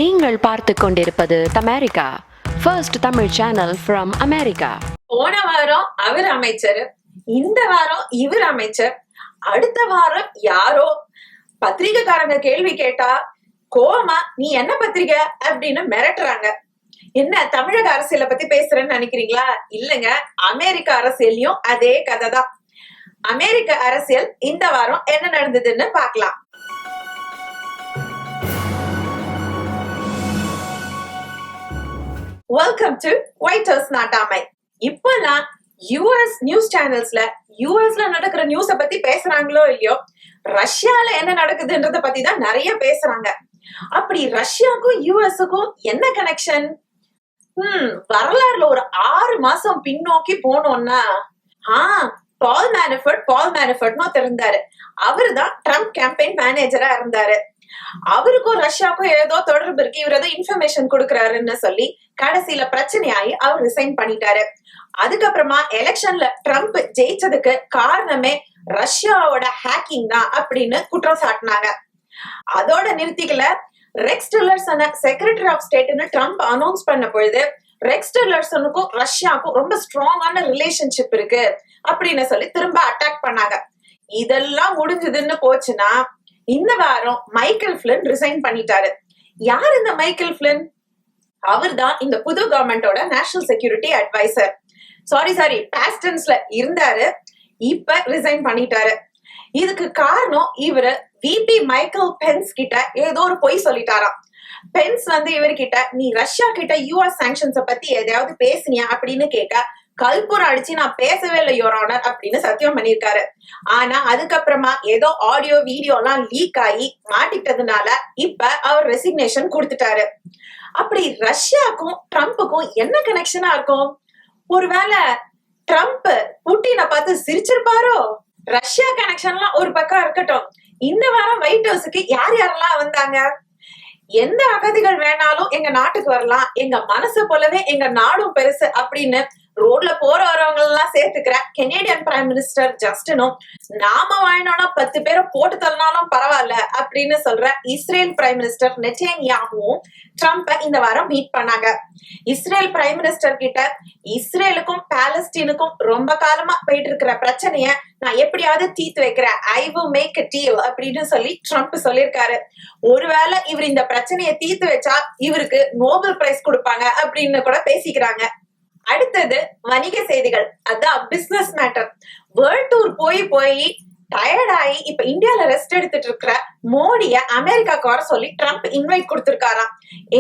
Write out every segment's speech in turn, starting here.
நீங்கள் பார்த்து கொண்டிருப்பது தமேரிக்கா first Tamil channel from America. போன வாரம் அவர் அமைச்சர், இந்த வாரம் இவர் அமைச்சர், அடுத்த வாரம் யாரோ. பத்திரிகைக்காரங்க கேள்வி கேட்டா கோவமா நீ என்ன பத்திரிகை அப்படின்னு மிரட்டுறாங்க. என்ன தமிழக அரசியலை பத்தி பேசுறேன்னு நினைக்கிறீங்களா? இல்லங்க, அமெரிக்க அரசியலையும் அதே கதை தான். அமெரிக்க அரசியல் இந்த வாரம் என்ன நடந்ததுன்னு பார்க்கலாம். வெல்கம் டு ஒயிட் ஹவுஸ் நாட்டாமை. இப்பெல்லாம் யூஎஸ் நியூஸ் சேனல்ஸ்ல யூஎஸ்ல நடக்கிற நியூஸ பத்தி பேசுறாங்களோ இல்லையோ, ரஷ்யால என்ன நடக்குதுன்றத பத்தி தான் நிறைய பேசுறாங்க. அப்படி ரஷ்யாவுக்கும் யூஎஸ்க்கும் என்ன கனெக்ஷன்? வரலாறுல ஒரு 6 மாசம் பின்னோக்கி போனோம்னா பால் மேனஃபர்ட்னு இருந்தாரு. அவருதான் ட்ரம்ப் கேம்பெயின் மேனேஜரா இருந்தாரு. அவருக்கும் ரஷ்யாவுக்கும் ஏதோ தொடர்பு இருக்கு, இவர் ஏதோ இன்ஃபர்மேஷன் கொடுக்கறாருன்னு சொல்லி கடைசியில பிரச்சனையாயி அவர் ரிசைன் பண்ணிட்டாரு. அதுக்கப்புறமா எலெக்ஷன்ல ட்ரம்ப் ஜெயிச்சதுக்கு காரணமே ரஷ்யாவோட ஹேக்கிங் தான் அப்படின்னு குற்றம் சாட்டினாங்க. அதோட நிறுத்திக்கல. ரெக்ஸ் டில்லர்சனை செக்ரட்டரி ஆஃப் ஸ்டேட்னு ட்ரம்ப் அனௌன்ஸ் பண்ண பொழுது ரெக்ஸ் டில்லர்சனுக்கும் ரஷ்யாவுக்கும் ரொம்ப ஸ்ட்ராங்கான ரிலேஷன்ஷிப் இருக்கு அப்படின்னு சொல்லி திரும்ப அட்டாக் பண்ணாங்க. இதெல்லாம் முடிஞ்சதுன்னு போச்சுன்னா இந்த வாரம் மைக்கேல் ஃபிளின் ரிசைன் பண்ணிட்டாரு. யார் இந்த மைக்கேல் ஃபிளின்? அவர் தான் இந்த புது கவர்மெண்டோட நேஷனல் செக்யூரிட்டி அட்வைசர். சாரி பாஸ்டன்ஸ்ல இருந்தாரு, இப்ப ரிசைன் பண்ணிட்டாரு. இதுக்கு காரணம் இவரு விபி மைக்கேல் பென்ஸ் கிட்ட ஏதோ ஒரு பொய் சொல்லிட்டாராம். பென்ஸ் இவர்கிட்ட நீ ரஷ்யா கிட்ட யூஎஸ் சாங்ஷன்ஸ பத்தி எதையாவது பேசுனியா அப்படின்னு கேட்க, கல்புரம் அடிச்சு நான் பேசவே இல்லை யுவர் ஆனர் அப்படின்னு சத்தியம் பண்ணிருக்காரு. ஆனா அதுக்கப்புறமா ஏதோ ஆடியோ வீடியோ எல்லாம் லீக் ஆகி மாட்டிட்டதுனால இப்ப அவர் ரெசிக்னேஷன் கொடுத்துட்டாரு. அப்படி ரஷ்யாக்கும் ட்ரம்ப்புக்கும் என்ன கனெக்ஷனா இருக்கும்? ஒருவேளை ட்ரம்ப் புட்டினை பார்த்து சிரிச்சிருப்பாரோ? ரஷ்யா கனெக்ஷன்லாம் ஒரு பக்கம் இருக்கட்டும், இந்த வாரம் ஒயிட் ஹவுஸுக்கு யார் யாரெல்லாம் வந்தாங்க? எந்த அகதிகள் வேணாலும் எங்க நாட்டுக்கு வரலாம், எங்க மனசு போலவே எங்க நாடும் பெருசு அப்படின்னு ரோட்ல போற வரவங்க எல்லாம் சேர்த்துக்கிற கெனடியன் பிரைம் மினிஸ்டர் ஜஸ்டினும், நாம வாழணும்னா 10 பேரை போட்டு தரனாலும் பரவாயில்ல அப்படின்னு சொல்ற இஸ்ரேல் பிரைம் மினிஸ்டர் நெட்டன்யாஹுவும் ட்ரம்ப இந்த வாரம் மீட் பண்ணாங்க. இஸ்ரேல் பிரைம் மினிஸ்டர் கிட்ட இஸ்ரேலுக்கும் பாலஸ்தீனுக்கும் ரொம்ப காலமா போயிட்டு இருக்கிற பிரச்சனைய நான் எப்படியாவது தீர்த்து வைக்கிறேன், I will make a deal அப்படின்னு சொல்லி ட்ரம்ப் சொல்லியிருக்காரு. ஒருவேளை இவர் இந்த பிரச்சனையை தீர்த்து வச்சா இவருக்கு நோபல் பிரைஸ் கொடுப்பாங்க அப்படின்னு கூட பேசிக்கிறாங்க. அடுத்தது வணிக செய்திகள், அதான் பிசினஸ் மேட்டர். வேர்ல்ட் டூர் போய் டயர்டாயி இப்ப இந்தியால ரெஸ்ட் எடுத்துட்டு இருக்கிற மோடிய அமெரிக்காக்கு வர சொல்லி ட்ரம்ப் இன்வைட் கொடுத்திருக்காராம்.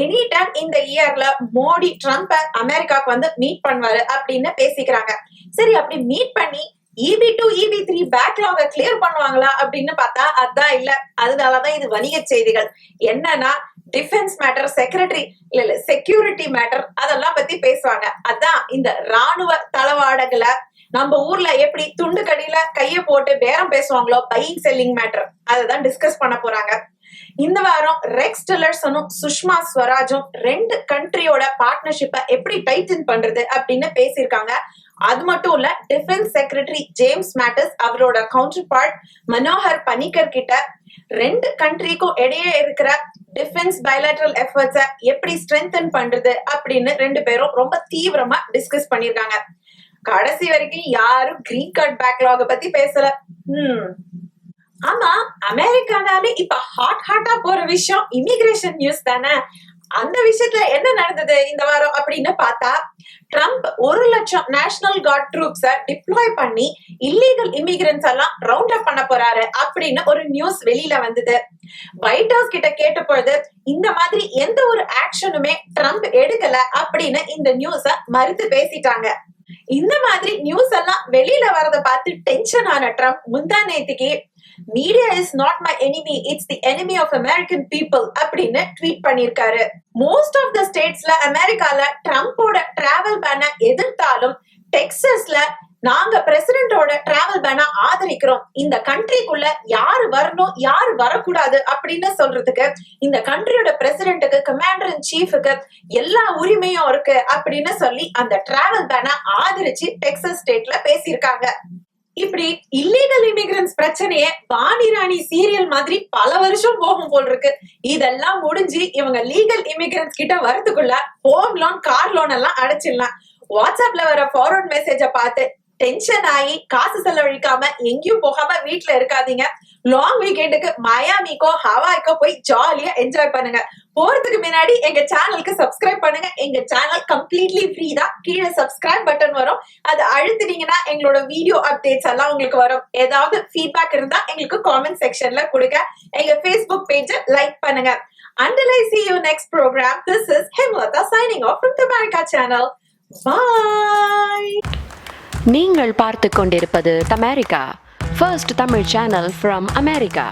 எனி டைம் இந்த இயர்ல மோடி ட்ரம்ப் அமெரிக்காக்கு மீட் பண்ணுவாரு அப்படின்னு பேசிக்கிறாங்க. சரி, அப்படி மீட் பண்ணி EB2 EB3 பேக்லாக கிளியர் பண்ணுவாங்களா அப்படின்னு பார்த்தா அதான் இல்ல. அதனாலதான் இது வணிக செய்திகள். என்னன்னா டிஃபென்ஸ் மேட்டர், செக்யூரிட்டி மேட்டர் அதெல்லாம் பத்தி பேசுவாங்க. அதான் இந்த ராணுவ தளவாடங்களை நம்ம ஊர்ல எப்படி துண்டு கடியில கைய போட்டு பேரம் பேசுவாங்களோ, பையிங் செல்லிங் மேட்டர், அததான் டிஸ்கஸ் பண்ண போறாங்க. இந்த வாரம் ரெக்ஸ் டில்லர்சனும் சுஷ்மா ஸ்வராஜும் 2 கண்ட்ரியோட பார்ட்னர்ஷிப்பை எப்படி டைட்டன் பண்றது அப்படின்னு பேசியிருக்காங்க. அது மட்டும் இல்ல, டிஃபென்ஸ் செக்ரட்டரி ஜேம்ஸ் மேட்டிஸ் அவரோட கவுண்டர் பார்ட் மனோகர் பனிக்கர் கிட்ட 2 கண்ட்ரிக்கும் இடையே இருக்கிற டிஃபென்ஸ் பைலேட்டரல் எஃபர்ட்ஸை எப்படி ஸ்ட்ரென்தன் பண்றது அப்படின்னு 2 பேரும் ரொம்ப தீவிரமா டிஸ்கஸ் பண்ணிருக்காங்க. கடைசி வரைக்கும் யாரும் கிரீன் கார்டு பேக்லாக பத்தி பேசல. ஆமா, அமெரிக்கானாலே இப்ப ஹாட்டா போற விஷயம் இமிகிரேஷன் நியூஸ் தானே. அந்த விஷயத்துல என்ன நடந்தது இந்த வாரம் அப்படின்னு பார்த்தா, ட்ரம்ப் 1 லட்சம் நேஷனல் கார்ட் ட்ரூப்ஸ டிப்ளாய் பண்ணி இல்லீகல் இமிகிரன்ஸ் எல்லாம் ரவுண்ட் அப் பண்ண போறாரு அப்படின்னு ஒரு நியூஸ் வெளியில வந்தது. ஒயிட் ஹவுஸ் கிட்ட கேட்ட பொழுது இந்த மாதிரி எந்த ஒரு ஆக்ஷனுமே ட்ரம்ப் எடுக்கல அப்படின்னு இந்த நியூஸ மறுத்து பேசிட்டாங்க. இந்த மாதிரி நியூஸ் எல்லாம் வெளியில வரத பார்த்து டென்ஷன் ஆன ட்ரம்ப் முந்தா நேத்துக்கு media is not my enemy, it's the enemy of American people அப்படின்னு ட்வீட் பண்ணிருக்காரு. மோஸ்ட் ஆஃப் த ஸ்டேட்ஸ்ல அமெரிக்கால ட்ரம்போட டிராவல் பேனை எதிர்த்தாலும் டெக்சாஸ்ல நாங்க பிரசிடென்டோட டிராவல் பேனை ஆதரிக்கிறோம், இந்த கண்ட்ரிக்குள்ள யாரு வரணும் யாரு வரக்கூடாது அப்படின்னு சொல்றதுக்கு இந்த கண்ட்ரியோட பிரசிடென்ட்டுக்கு, கமாண்டர் இன் சீஃபுக்கு எல்லா உரிமையும் இருக்கு அப்படின்னு சொல்லி அந்த டிராவல் பேனை ஆதரிச்சு டெக்சாஸ் ஸ்டேட்ல பேசியிருக்காங்க. இப்படி இல்லீகல் இமிகிரன்ஸ் பிரச்சனையே வாணி ராணி சீரியல் மாதிரி பல வருஷம் போகும் போல் இருக்கு. இதெல்லாம் முடிஞ்சு இவங்க லீகல் இமிகிரன்ஸ் கிட்ட வரதுக்குள்ள ஹோம் லோன், கார் லோன் எல்லாம் அடைச்சிடலாம். வாட்ஸ்அப்ல வர ஃபார்வர்ட் மெசேஜ பார்த்து டென்ஷன் ஆகி காசு செலவழிக்காம எங்கேயும் போகாம வீட்டுல இருக்காதீங்க. லாங் வீக்கெண்டுக்கு மயாமிக்கோ ஹவாய்க்கோ போய் ஜாலியா என்ஜாய் பண்ணுங்க. போறதுக்கு முன்னாடி எங்க சேனலுக்கு சப்ஸ்கிரைப் பண்ணுங்க. எங்க சேனல் கம்ப்ளீட்லி ஃப்ரீ தான். கீழே சப்ஸ்கிரைப் பட்டன் வரும், அதை அழுத்தினீங்கன்னா எங்களோட வீடியோ அப்டேட்ஸ் எல்லாம் உங்களுக்கு வரும். ஏதாவது ஃபீட்பேக் இருந்தா எங்களுக்கு காமெண்ட் செக்ஷன்ல கொடுங்க. எங்க Facebook பேஜை லைக் பண்ணுங்க. Until I see you next program, this is Hemlata signing off from the America channel. Bye. நீங்கள் பார்த்து கொண்டிருப்பது தமேரிக்கா, first Tamil channel from America.